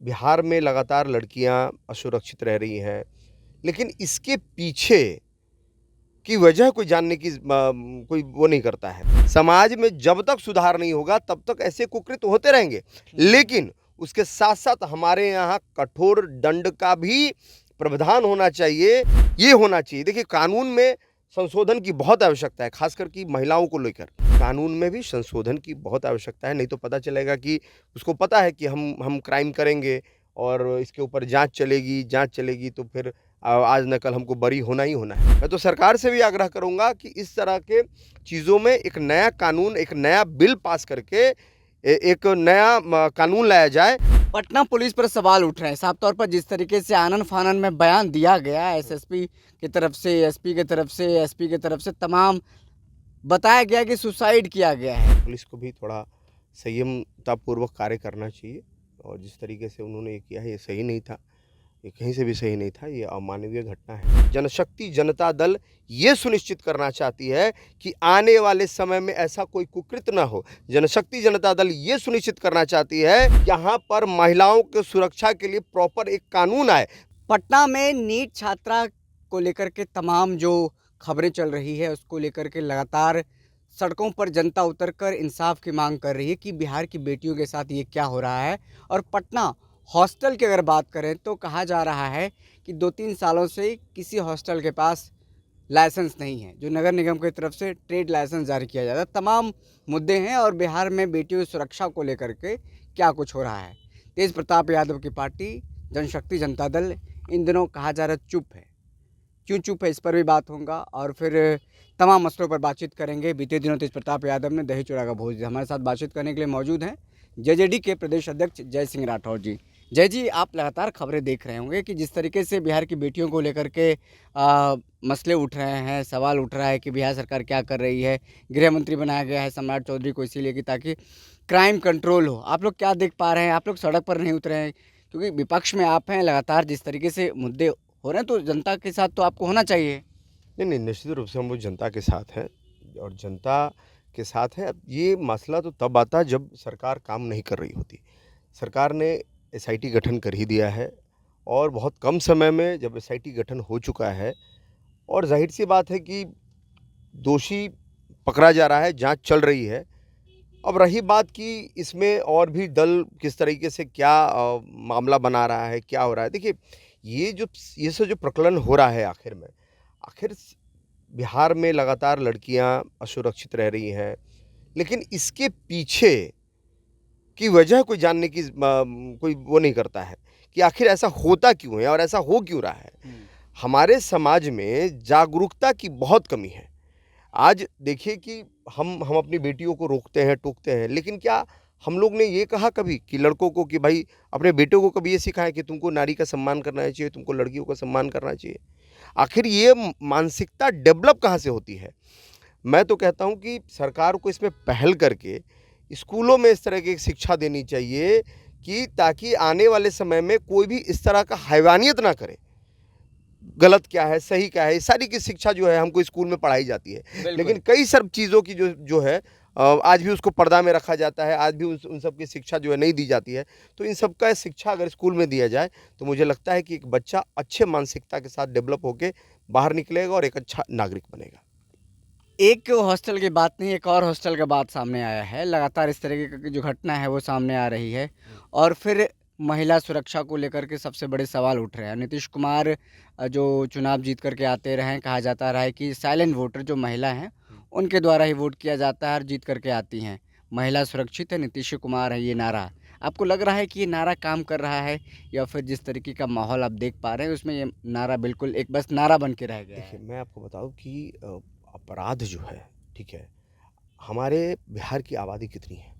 बिहार में लगातार लड़कियां असुरक्षित रह रही हैं, लेकिन इसके पीछे की वजह कोई जानने की कोई वो नहीं करता है। समाज में जब तक सुधार नहीं होगा तब तक ऐसे कुकृत्य होते रहेंगे। लेकिन उसके साथ-साथ हमारे यहाँ कठोर दंड का भी प्रावधान होना चाहिए। ये होना चाहिए, देखिए कानून में संशोधन की बहुत आवश्यकता है, खासकर कि महिलाओं को लेकर। कानून में भी संशोधन की बहुत आवश्यकता है, नहीं तो पता चलेगा कि उसको पता है कि हम क्राइम करेंगे और इसके ऊपर जाँच चलेगी तो फिर आज न कल हमको बरी होना ही होना है। मैं तो सरकार से भी आग्रह करूँगा कि इस तरह के चीज़ों में एक नया कानून, एक नया बिल पास करके एक नया कानून लाया जाए। पटना पुलिस पर सवाल उठ रहे हैं। साफ तौर पर जिस तरीके से आनन-फानन में बयान दिया गया है एसएसपी की तरफ से, एसपी की तरफ से, एसपी की तरफ से, तमाम बताया गया कि सुसाइड किया गया है। पुलिस को भी थोड़ा संयमतापूर्वक कार्य करना चाहिए और जिस तरीके से उन्होंने ये किया है, ये सही नहीं था। ये कहीं से भी सही नहीं था, ये अमानवीय घटना है। जनशक्ति जनता दल ये सुनिश्चित करना चाहती है कि आने वाले समय में ऐसा कोई कुकृत्य ना हो। जनशक्ति जनता दल ये सुनिश्चित करना चाहती है, यहाँ पर महिलाओं की सुरक्षा के लिए प्रॉपर एक कानून आए। पटना में नीट छात्रा को लेकर के तमाम जो खबरें चल रही है उसको लेकर के लगातार सड़कों पर जनता उतरकर इंसाफ की मांग कर रही है कि बिहार की बेटियों के साथ ये क्या हो रहा है। और पटना हॉस्टल की अगर बात करें तो कहा जा रहा है कि 2-3 सालों से किसी हॉस्टल के पास लाइसेंस नहीं है, जो नगर निगम की तरफ से ट्रेड लाइसेंस जारी किया जाता है। तमाम मुद्दे हैं और बिहार में बेटियों की सुरक्षा को लेकर के क्या कुछ हो रहा है। तेज प्रताप यादव की पार्टी जनशक्ति जनता दल इन दिनों कहा जा रहा है चुप है। क्यों चुप है, इस पर भी बात होगा और फिर तमाम मसलों पर बातचीत करेंगे। बीते दिनों तेज प्रताप यादव ने दही चूड़ा का भोज दिया। हमारे साथ बातचीत करने के लिए मौजूद हैं जेजेडी के प्रदेश अध्यक्ष जय सिंह राठौर जी। जय जी, आप लगातार खबरें देख रहे होंगे कि जिस तरीके से बिहार की बेटियों को लेकर के मसले उठ रहे हैं, सवाल उठ रहा है कि बिहार सरकार क्या कर रही है। गृह मंत्री बनाया गया है सम्राट चौधरी को इसीलिए कि ताकि क्राइम कंट्रोल हो। आप लोग क्या देख पा रहे हैं? आप लोग सड़क पर नहीं उतरे हैं क्योंकि विपक्ष में आप हैं। लगातार जिस तरीके से मुद्दे हो रहे हैं तो जनता के साथ तो आपको होना चाहिए। नहीं, निश्चित रूप से हम लोग जनता के साथ हैं और जनता के साथ हैं। अब ये मसला तो तब आता है जब सरकार काम नहीं कर रही होती। सरकार ने एसआईटी गठन कर ही दिया है और बहुत कम समय में जब एसआईटी गठन हो चुका है और ज़ाहिर-सी बात है कि दोषी पकड़ा जा रहा है, जाँच चल रही है। अब रही बात कि इसमें और भी दल किस तरीके से क्या मामला बना रहा है, क्या हो रहा है। देखिए, ये सब जो प्रकलन हो रहा है आखिर बिहार में लगातार लड़कियां असुरक्षित रह रही हैं, लेकिन इसके पीछे की वजह कोई जानने की कोई वो नहीं करता है कि आखिर ऐसा होता क्यों है और ऐसा हो क्यों रहा है। हमारे समाज में जागरूकता की बहुत कमी है। आज देखिए कि हम अपनी बेटियों को रोकते हैं, टोकते हैं, लेकिन क्या हम लोग ने ये कहा कभी कि लड़कों को कि भाई अपने बेटों को कभी ये सिखाएं कि तुमको नारी का सम्मान करना चाहिए, तुमको लड़कियों का सम्मान करना चाहिए। आखिर ये मानसिकता डेवलप कहाँ से होती है? मैं तो कहता हूँ कि सरकार को इसमें पहल करके स्कूलों में इस तरह की शिक्षा देनी चाहिए कि ताकि आने वाले समय में कोई भी इस तरह का हैवानियत ना करे। गलत क्या है, सही क्या है, ये सारी की शिक्षा जो है हमको स्कूल में पढ़ाई जाती है। लेकिन कई सब चीज़ों की जो है आज भी उसको पर्दा में रखा जाता है, आज भी उन सब की शिक्षा जो है नहीं दी जाती है। तो इन सब का शिक्षा अगर स्कूल में दिया जाए तो मुझे लगता है कि एक बच्चा अच्छे मानसिकता के साथ डेवलप होके बाहर निकलेगा और एक अच्छा नागरिक बनेगा। एक हॉस्टल की बात नहीं, एक और हॉस्टल का बात सामने आया है। लगातार इस तरीके की जो घटना है वो सामने आ रही है और फिर महिला सुरक्षा को लेकर के सबसे बड़े सवाल उठ रहे हैं। नीतीश कुमार जो चुनाव जीत करके आते रहे हैं, कहा जाता रहा है कि साइलेंट वोटर जो महिला हैं उनके द्वारा ही वोट किया जाता है और जीत करके आती हैं। महिला सुरक्षित है, नीतीश कुमार है, ये नारा आपको लग रहा है कि ये नारा काम कर रहा है या फिर जिस तरीके का माहौल आप देख पा रहे हैं उसमें ये नारा बिल्कुल एक बस नारा बन के रह गया है? देखिए, मैं आपको बताऊँ कि अपराध जो है, ठीक है, हमारे बिहार की आबादी कितनी है?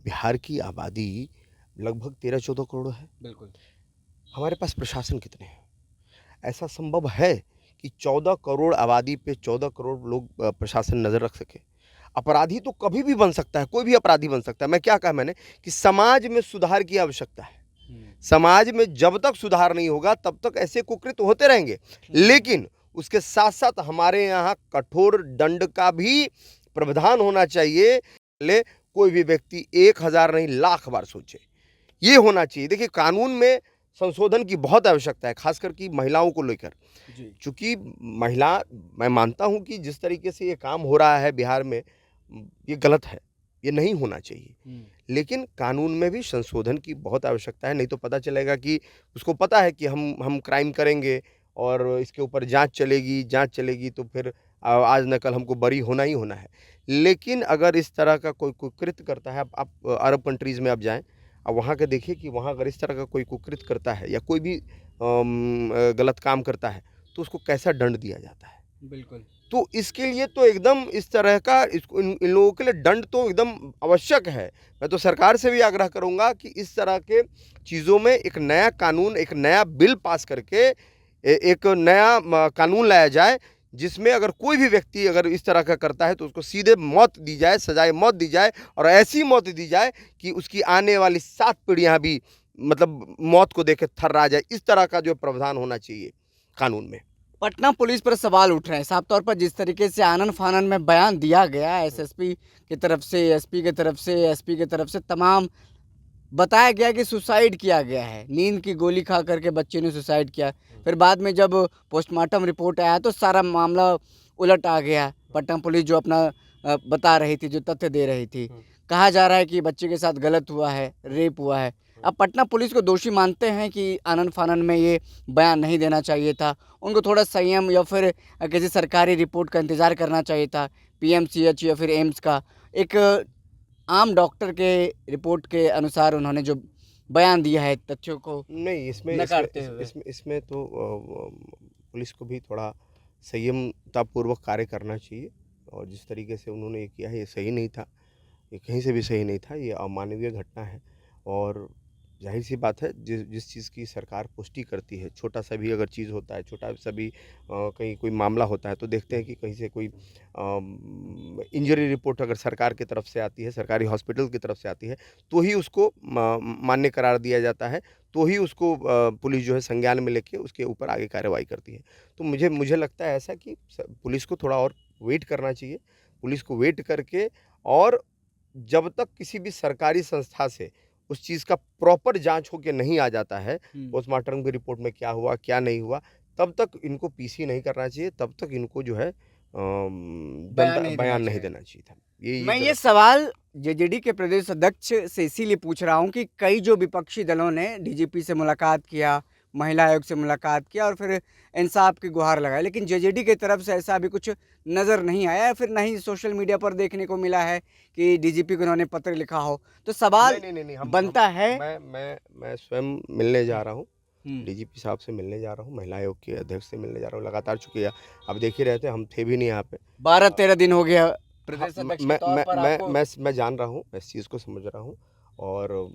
बिहार की आबादी लगभग 13-14 करोड़ है। बिल्कुल। हमारे पास प्रशासन कितने हैं? ऐसा संभव है कि 14 करोड़ आबादी पे 14 करोड़ लोग प्रशासन नज़र रख सके? अपराधी तो कभी भी बन सकता है, कोई भी अपराधी बन सकता है। मैं क्या कहा मैंने कि समाज में सुधार की आवश्यकता है। समाज में जब तक सुधार नहीं होगा तब तक ऐसे कुकृत्य होते रहेंगे। लेकिन उसके साथ-साथ हमारे यहाँ कठोर दंड का भी प्रावधान होना चाहिए। ले कोई भी व्यक्ति 1000 नहीं लाख बार सोचे ये होना चाहिए। देखिए, कानून में संशोधन की बहुत आवश्यकता है, खासकर कि महिलाओं को लेकर। जी। चूँकि महिला, मैं मानता हूँ कि जिस तरीके से ये काम हो रहा है बिहार में, ये गलत है, ये नहीं होना चाहिए। लेकिन कानून में भी संशोधन की बहुत आवश्यकता है, नहीं तो पता चलेगा कि उसको पता है कि हम क्राइम करेंगे और इसके ऊपर जाँच चलेगी तो फिर आज न कल हमको बरी होना ही होना है। लेकिन अगर इस तरह का कोई कुकृत्य करता है, आप अरब कंट्रीज़ में आप जाएँ, अब वहाँ का देखिए कि वहाँ अगर इस तरह का कोई कुकृत्य करता है या कोई भी गलत काम करता है, तो उसको कैसा दंड दिया जाता है। बिल्कुल। तो इसके लिए तो एकदम इस तरह का इसको इन लोगों के लिए दंड तो एकदम आवश्यक है। मैं तो सरकार से भी आग्रह करूँगा कि इस तरह के चीज़ों में एक नया कानून, एक नया बिल पास करके एक नया कानून लाया जाए, जिसमें अगर कोई भी व्यक्ति अगर इस तरह का करता है तो उसको सीधे मौत दी जाए, सजाए मौत दी जाए, और ऐसी मौत दी जाए कि उसकी आने वाली 7 पीढ़ियाँ भी मतलब मौत को देख के थर्रा जाए। इस तरह का जो प्रावधान होना चाहिए कानून में। पटना पुलिस पर सवाल उठ रहे हैं साफ तौर पर, जिस तरीके से आनन फानन में बयान दिया गया एसएसपी की तरफ से, एसपी की तरफ से, एसपी की तरफ से, तमाम बताया गया कि सुसाइड किया गया है, नींद की गोली खा करके बच्चे ने सुसाइड किया। फिर बाद में जब पोस्टमार्टम रिपोर्ट आया तो सारा मामला उलट आ गया। पटना पुलिस जो अपना बता रही थी, जो तथ्य दे रही थी, कहा जा रहा है कि बच्चे के साथ गलत हुआ है, रेप हुआ है। अब पटना पुलिस को दोषी मानते हैं कि आनन फानन में ये बयान नहीं देना चाहिए था, उनको थोड़ा संयम या फिर किसी सरकारी रिपोर्ट का इंतज़ार करना चाहिए था, पीएमसीएच या फिर एम्स का। एक आम डॉक्टर के रिपोर्ट के अनुसार उन्होंने जो बयान दिया है तथ्यों को नहीं, इसमें नकारते इसमें हुए। इसमें इसमें तो पुलिस को भी थोड़ा संयमतापूर्वक कार्य करना चाहिए, और जिस तरीके से उन्होंने ये किया है, ये सही नहीं था। ये कहीं से भी सही नहीं था, ये अमानवीय घटना है। और ज़ाहिर-सी बात है, जिस जिस चीज़ की सरकार पुष्टि करती है, छोटा-सा भी अगर चीज़ होता है, छोटा-सा भी कहीं कोई मामला होता है, तो देखते हैं कि कहीं से कोई इंजरी रिपोर्ट अगर सरकार की तरफ से आती है, सरकारी हॉस्पिटल की तरफ से आती है, तो ही उसको मान्य करार दिया जाता है, तो ही उसको पुलिस जो है संज्ञान में लेके उसके ऊपर आगे कार्रवाई करती है। तो मुझे मुझे लगता है ऐसा कि पुलिस को थोड़ा और वेट करना चाहिए। पुलिस को वेट करके, और जब तक किसी भी सरकारी संस्था से उस चीज़ का प्रॉपर जाँच होके नहीं आ जाता है, पोस्टमार्टम की रिपोर्ट में क्या हुआ, क्या नहीं हुआ, तब तक इनको पीसी नहीं करना चाहिए, तब तक इनको जो है बयान नहीं देना चाहिए था। मैं ये गलत। सवाल जेजेडी के प्रदेश अध्यक्ष से इसीलिए पूछ रहा हूँ कि कई जो विपक्षी दलों ने डीजीपी से मुलाकात किया, महिला आयोग से मुलाकात किया और फिर इंसाफ की गुहार लगाई, लेकिन जेजेडी की तरफ से ऐसा अभी कुछ नज़र नहीं आया, फिर ना ही सोशल मीडिया पर देखने को मिला है कि डीजीपी को उन्होंने पत्र लिखा हो। तो सवाल नहीं, हम बनता है। मैं स्वयं मिलने जा रहा हूँ, हम्म, डीजीपी साहब से मिलने जा रहा हूँ, महिला आयोग के अध्यक्ष से मिलने जा रहा हूँ, लगातार चूँकि आप देख ही रहे थे, हम थे भी नहीं यहाँ पे। 12-13 दिन हो गया हाँ, प्रदेश अध्यक्ष के तौर पर आपको। मैं जान रहा हूँ, मैं इस चीज़ को समझ रहा हूँ, और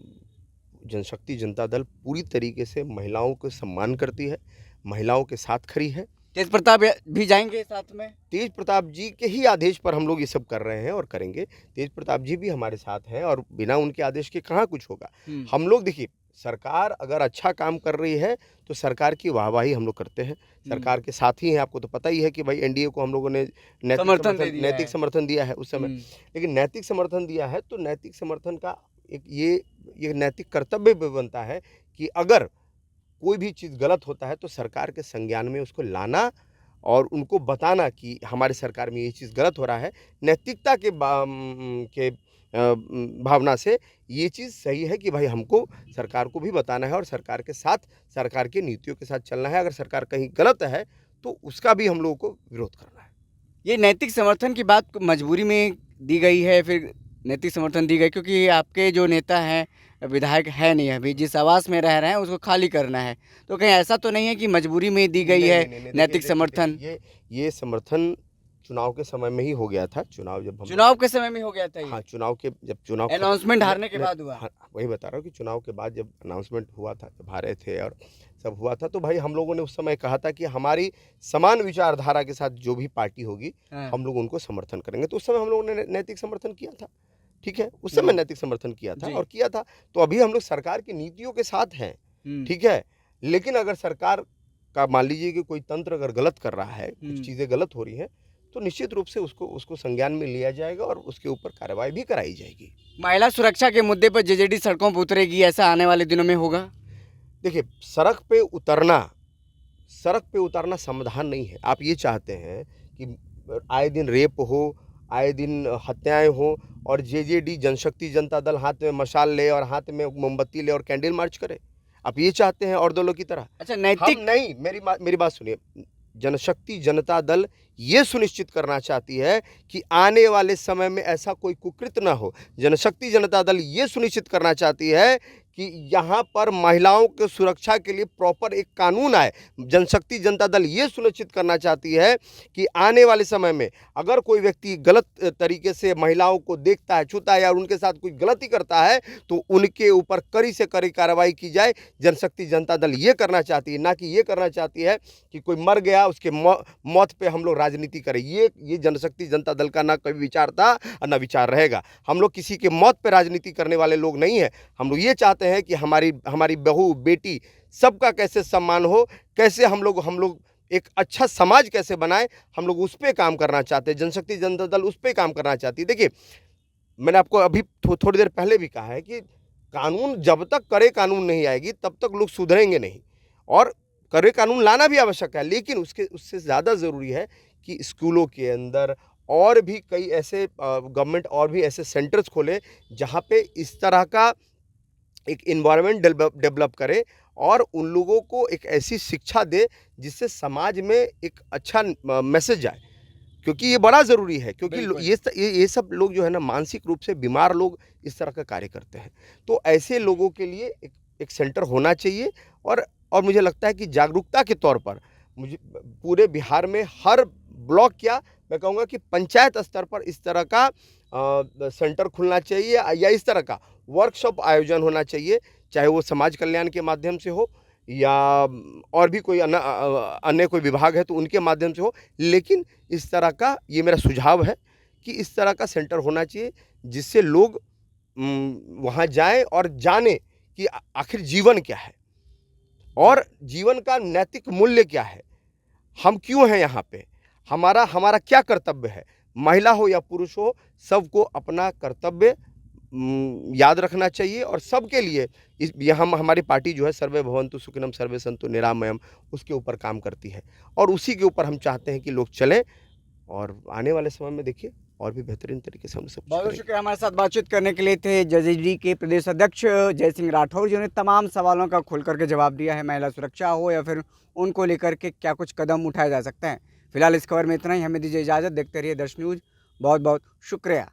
जनशक्ति जनता दल पूरी तरीके से महिलाओं को सम्मान करती है, महिलाओं के साथ खड़ी है। तेज प्रताप भी जाएंगे साथ में। तेज प्रताप जी के ही आदेश पर हम लोग ये सब कर रहे हैं और करेंगे। तेज प्रताप जी भी हमारे साथ हैं, और बिना उनके आदेश के कहाँ कुछ होगा। हम लोग देखिए, सरकार अगर अच्छा काम कर रही है तो सरकार की वाहवाही हम लोग करते हैं, सरकार के साथ ही हैं। आपको तो पता ही है कि भाई एनडीए को हम लोगों ने नैतिक समर्थन दिया है उस समय। लेकिन नैतिक समर्थन दिया है तो नैतिक समर्थन का एक ये नैतिक कर्तव्य भी बनता है कि अगर कोई भी चीज़ गलत होता है तो सरकार के संज्ञान में उसको लाना और उनको बताना कि हमारे सरकार में ये चीज़ गलत हो रहा है। नैतिकता के भावना से ये चीज़ सही है कि भाई हमको सरकार को भी बताना है और सरकार के साथ, सरकार की नीतियों के साथ चलना है। अगर सरकार कहीं गलत है तो उसका भी हम लोगों को विरोध करना है। ये नैतिक समर्थन की बात मजबूरी में दी गई है, फिर नैतिक समर्थन दी गई क्योंकि आपके जो नेता हैं, विधायक है नहीं अभी, जिस आवास में रह रहे हैं उसको खाली करना है, तो कहीं ऐसा तो नहीं है कि मजबूरी में दी गई है नहीं, नैतिक समर्थन? ये समर्थन चुनाव के समय में ही हो गया था। चुनाव के समय में हो गया था ये? हाँ, जब चुनाव अनाउंसमेंट हारने के बाद हुआ? हाँ, वही बता रहा हूँ कि चुनाव के बाद जब अनाउंसमेंट हुआ था, जब हारे थे और सब हुआ था, तो भाई हम लोगों ने उस समय कहा था कि हमारी समान विचारधारा के साथ जो भी पार्टी होगी, हम लोग उनको समर्थन करेंगे। तो उस समय हम लोगों ने नैतिक समर्थन किया था, ठीक है? उस समय नैतिक समर्थन किया था और किया था। तो अभी हम लोग सरकार की नीतियों के साथ हैं, ठीक है? लेकिन अगर सरकार का मान लीजिए कि कोई तंत्र अगर गलत कर रहा है, कुछ चीज़ें गलत हो रही हैं, तो निश्चित रूप से उसको उसको संज्ञान में लिया जाएगा और उसके ऊपर कार्रवाई भी कराई जाएगी। महिला सुरक्षा के मुद्दे पर जेजेडी सड़कों पर उतरेगी, ऐसा आने वाले दिनों में होगा? देखिए, सड़क पे उतरना समाधान नहीं है। आप ये चाहते हैं कि आए दिन रेप हो, आए दिन हत्याएँ हों और जेजेडी जनशक्ति जनता दल हाथ में मशाल ले और हाथ में मोमबत्ती ले और कैंडल मार्च करे? आप ये चाहते हैं और दलों की तरह? अच्छा, हम नैतिक नहीं, मेरी बात सुनिए। जनशक्ति जनता दल ये सुनिश्चित करना चाहती है कि आने वाले समय में ऐसा कोई कुकृत्य ना हो। जनशक्ति जनता दल ये सुनिश्चित करना चाहती है कि यहाँ पर महिलाओं की सुरक्षा के लिए प्रॉपर एक कानून आए। जनशक्ति जनता दल ये सुनिश्चित करना चाहती है कि आने वाले समय में अगर कोई व्यक्ति गलत तरीके से महिलाओं को देखता है, छूता है या उनके साथ कोई गलती करता है तो उनके ऊपर कड़ी से कड़ी कार्रवाई की जाए। जनशक्ति जनता दल ये करना चाहती है, ना कि ये करना चाहती है कि कोई मर गया उसके मौत पे हम लोग राजनीति करें। ये जनशक्ति जनता दल का ना कभी विचार था और ना विचार रहेगा। हम लोग किसी के मौत पे राजनीति करने वाले लोग नहीं हैं। हम लोग ये चाहते हैं कि हमारी बहू बेटी सबका कैसे सम्मान हो, कैसे हम लोग एक अच्छा समाज कैसे बनाए, हम लोग उस पे काम करना चाहते हैं। जनशक्ति जनता दल उस पे काम करना चाहती है। देखिए, मैंने आपको अभी थोड़ी देर पहले भी कहा है कि कानून जब तक कड़े कानून नहीं आएगी तब तक लोग सुधरेंगे नहीं, और कड़े कानून लाना भी आवश्यक है, लेकिन उससे ज़्यादा ज़रूरी है कि स्कूलों के अंदर और भी कई ऐसे गवर्नमेंट और भी ऐसे सेंटर्स खोले जहाँ पे इस तरह का एक इन्वायरमेंट डेवलप करे और उन लोगों को एक ऐसी शिक्षा दे जिससे समाज में एक अच्छा मैसेज आए, क्योंकि ये बड़ा ज़रूरी है। क्योंकि ये सब लोग जो है ना, मानसिक रूप से बीमार लोग इस तरह का कार्य करते हैं। तो ऐसे लोगों के लिए एक सेंटर होना चाहिए। और मुझे लगता है कि जागरूकता के तौर पर मुझे पूरे बिहार में हर ब्लॉक, क्या मैं कहूँगा कि पंचायत स्तर पर इस तरह का सेंटर खुलना चाहिए या इस तरह का वर्कशॉप आयोजन होना चाहिए, चाहे वो समाज कल्याण के माध्यम से हो या और भी कोई अन्य कोई विभाग है तो उनके माध्यम से हो। लेकिन इस तरह का, ये मेरा सुझाव है कि इस तरह का सेंटर होना चाहिए जिससे लोग वहाँ जाएं और जाने कि आखिर जीवन क्या है और जीवन का नैतिक मूल्य क्या है, हम क्यों हैं यहाँ पे, हमारा क्या कर्तव्य है। महिला हो या पुरुष हो, सबको अपना कर्तव्य याद रखना चाहिए और सबके लिए हमारी पार्टी जो है सर्वे भवन्तु सुखिनम सर्वे सन्तु निरामयम, उसके ऊपर काम करती है और उसी के ऊपर हम चाहते हैं कि लोग चलें और आने वाले समय में देखिए और भी बेहतरीन तरीके से हम सब बहुत बहुत शुक्रिया। हमारे साथ बातचीत करने के लिए थे जेजेडी के प्रदेश अध्यक्ष जय सिंह राठौर, जिन्होंने तमाम सवालों का खुल करके जवाब दिया है, महिला सुरक्षा हो या फिर उनको लेकर के क्या कुछ कदम उठाए जा सकते हैं। फिलहाल इस खबर में इतना ही, हमें दीजिए इजाज़त। देखते रहिए दर्श न्यूज़। बहुत बहुत शुक्रिया।